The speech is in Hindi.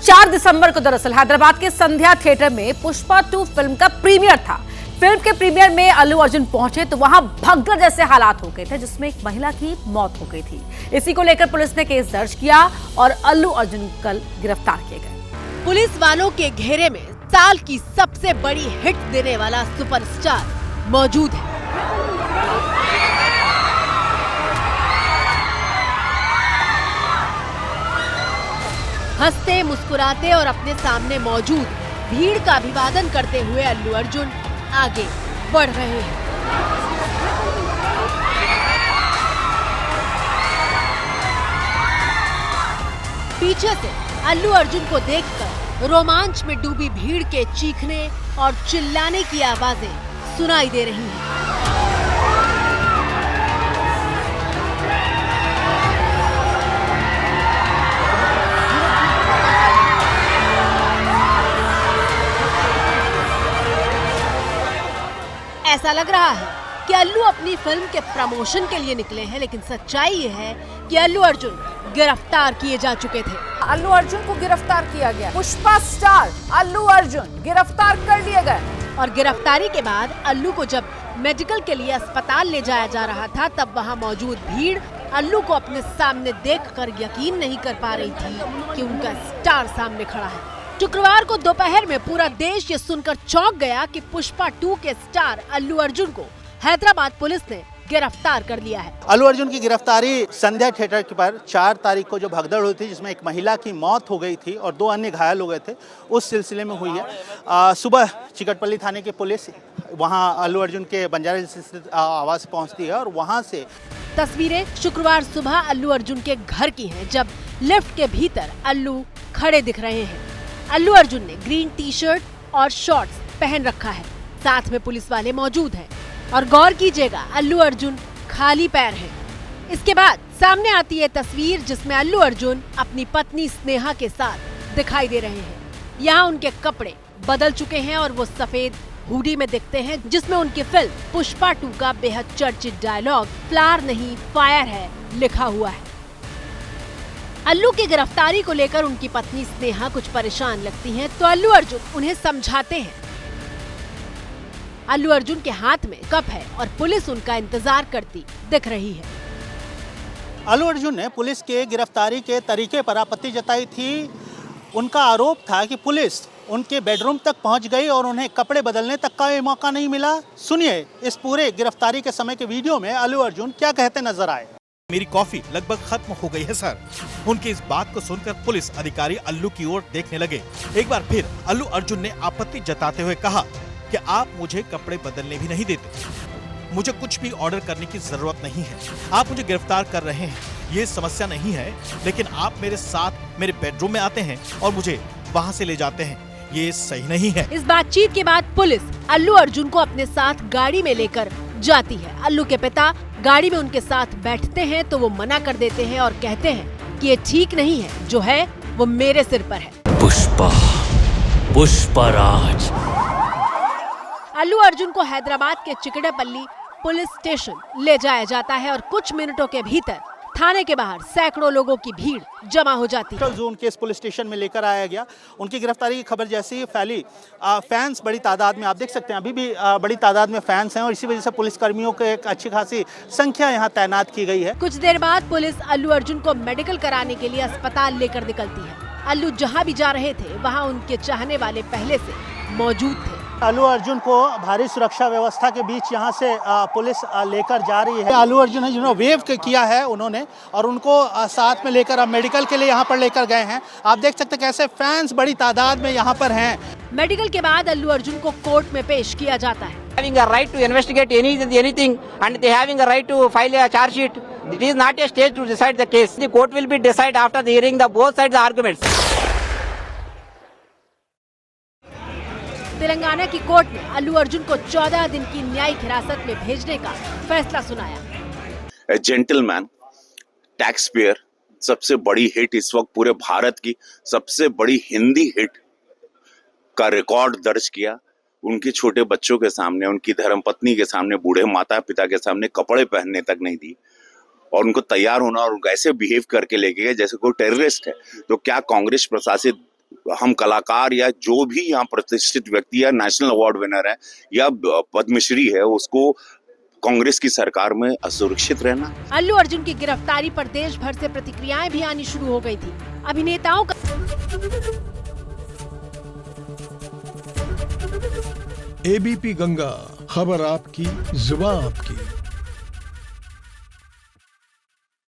4 दिसंबर को दरअसल हैदराबाद के संध्या थिएटर में पुष्पा 2 फिल्म का प्रीमियर था। फिल्म के प्रीमियर में अल्लू अर्जुन पहुंचे तो वहां भगदड़ जैसे हालात हो गए थे, जिसमें एक महिला की मौत हो गई थी। इसी को लेकर पुलिस ने केस दर्ज किया और अल्लू अर्जुन कल गिरफ्तार किए गए। पुलिस वालों के घेरे में साल की सबसे बड़ी हिट देने वाला सुपरस्टार मौजूद है। हंसते मुस्कुराते और अपने सामने मौजूद भीड़ का अभिवादन करते हुए अल्लू अर्जुन आगे बढ़ रहे हैं। पीछे से अल्लू अर्जुन को देखकर रोमांच में डूबी भीड़ के चीखने और चिल्लाने की आवाजें सुनाई दे रही हैं। ऐसा लग रहा है कि अल्लू अपनी फिल्म के प्रमोशन के लिए निकले हैं, लेकिन सच्चाई ये है कि अल्लू अर्जुन गिरफ्तार किए जा चुके थे। अल्लू अर्जुन को गिरफ्तार किया गया। पुष्पा स्टार अल्लू अर्जुन गिरफ्तार कर लिए गए। और गिरफ्तारी के बाद अल्लू को जब मेडिकल के लिए अस्पताल ले जाया जा रहा था, तब वहां मौजूद भीड़ अल्लू को अपने सामने देखकर यकीन नहीं कर पा रही थी कि उनका स्टार सामने खड़ा है। शुक्रवार को दोपहर में पूरा देश ये सुनकर चौंक गया कि पुष्पा 2 के स्टार अल्लू अर्जुन को हैदराबाद पुलिस ने गिरफ्तार कर लिया है। अल्लू अर्जुन की गिरफ्तारी संध्या थिएटर पर 4 तारीख को जो भगदड़ हुई थी, जिसमें एक महिला की मौत हो गई थी और 2 अन्य घायल हो गए थे, उस सिलसिले में हुई है। सुबह चिकटपल्ली थाने की पुलिस वहां अल्लू अर्जुन के बंजारा स्थित आवास पहुंचती है और वहां से तस्वीरें शुक्रवार सुबह अल्लू अर्जुन के घर की हैं, जब लिफ्ट के भीतर अल्लू खड़े दिख रहे हैं। अल्लू अर्जुन ने ग्रीन टी शर्ट और शॉर्ट्स पहन रखा है। साथ में पुलिस वाले मौजूद हैं और गौर कीजिएगा, अल्लू अर्जुन खाली पैर है। इसके बाद सामने आती है तस्वीर जिसमें अल्लू अर्जुन अपनी पत्नी स्नेहा के साथ दिखाई दे रहे हैं। यहाँ उनके कपड़े बदल चुके हैं और वो सफेद हुडी में दिखते हैं, जिसमें उनकी फिल्म पुष्पा 2 का बेहद चर्चित डायलॉग फ्लावर नहीं फायर है लिखा हुआ है। अल्लू की गिरफ्तारी को लेकर उनकी पत्नी स्नेहा कुछ परेशान लगती हैं, तो अल्लू अर्जुन उन्हें समझाते हैं। अल्लू अर्जुन के हाथ में कप है और पुलिस उनका इंतजार करती दिख रही है। अल्लू अर्जुन ने पुलिस के गिरफ्तारी के तरीके पर आपत्ति जताई थी। उनका आरोप था कि पुलिस उनके बेडरूम तक पहुंच गई और उन्हें कपड़े बदलने तक का मौका नहीं मिला। सुनिए इस पूरे गिरफ्तारी के समय के वीडियो में अल्लू अर्जुन क्या कहते नजर आए। मेरी कॉफी लगभग खत्म हो गई है सर। उनकी इस बात को सुनकर पुलिस अधिकारी अल्लू की ओर देखने लगे। एक बार फिर अल्लू अर्जुन ने आपत्ति जताते हुए कहा कि आप मुझे कपड़े बदलने भी नहीं देते। मुझे कुछ भी ऑर्डर करने की जरूरत नहीं है। आप मुझे गिरफ्तार कर रहे हैं, ये समस्या नहीं है, लेकिन आप मेरे साथ मेरे बेडरूम में आते हैं और मुझे वहां से ले जाते हैं, ये सही नहीं है। इस बातचीत के बाद पुलिस अल्लू अर्जुन को अपने साथ गाड़ी में लेकर जाती है। अल्लू के पिता गाड़ी में उनके साथ बैठते हैं तो वो मना कर देते हैं और कहते हैं कि ये ठीक नहीं है, जो है वो मेरे सिर पर है। पुष्पराज। अल्लू अर्जुन को हैदराबाद के चिकड़ेपल्ली पुलिस स्टेशन ले जाया जाता है और कुछ मिनटों के भीतर थाने के बाहर सैकड़ों लोगों की भीड़ जमा हो जाती है। जोन केस पुलिस स्टेशन में लेकर आया गया। उनकी गिरफ्तारी की खबर जैसे ही फैली, फैंस बड़ी तादाद में, आप देख सकते हैं अभी भी बड़ी तादाद में फैंस हैं और इसी वजह से पुलिस कर्मियों को एक अच्छी खासी संख्या यहाँ तैनात की गई है। कुछ देर बाद पुलिस अल्लू अर्जुन को मेडिकल कराने के लिए अस्पताल लेकर निकलती है। अल्लू जहाँ भी जा रहे थे वहाँ उनके चाहने वाले पहले से मौजूद थे। अल्लू अर्जुन को भारी सुरक्षा व्यवस्था के बीच यहाँ से पुलिस लेकर जा रही है। अल्लू अर्जुन ने जिन्होंने वेव किया है उन्होंने, और उनको साथ में लेकर अब मेडिकल के लिए यहाँ पर लेकर गए हैं। आप देख सकते हैं कैसे फैंस बड़ी तादाद में यहाँ पर हैं। मेडिकल के बाद अल्लू अर्जुन को कोर्ट में पेश किया जाता है। Having a right to investigate anything and they having a right to file a charge sheet. It is not a stage to decide the case. The court will be decide after the hearing the both sides arguments. Telangana की कोर्ट ने अल्लू अर्जुन को 14 दिन की न्यायिक हिरासत में भेजने का फैसला सुनाया। जेंटलमैन, टैक्स पेयर, सबसे बड़ी हिट इस वक्त पूरे भारत की सबसे बड़ी हिंदी हिट का रिकॉर्ड दर्ज किया। उनके छोटे बच्चों के सामने, उनकी धर्मपत्नी के सामने, बूढ़े माता पिता के सामने कपड़े पहनने तक नहीं दी और उनको तैयार होना और ऐसे बिहेव करके लेके गए जैसे कोई टेररिस्ट है। तो क्या कांग्रेस प्रशासित हम कलाकार या जो भी यहाँ प्रतिष्ठित व्यक्ति या नेशनल अवार्ड विनर है या पद्मश्री है, उसको कांग्रेस की सरकार में असुरक्षित रहना। अल्लू अर्जुन की गिरफ्तारी पर देश भर से प्रतिक्रियाएं भी आनी शुरू हो गई थी। अभिनेताओं का एबीपी गंगा, खबर आपकी, जुबान आपकी।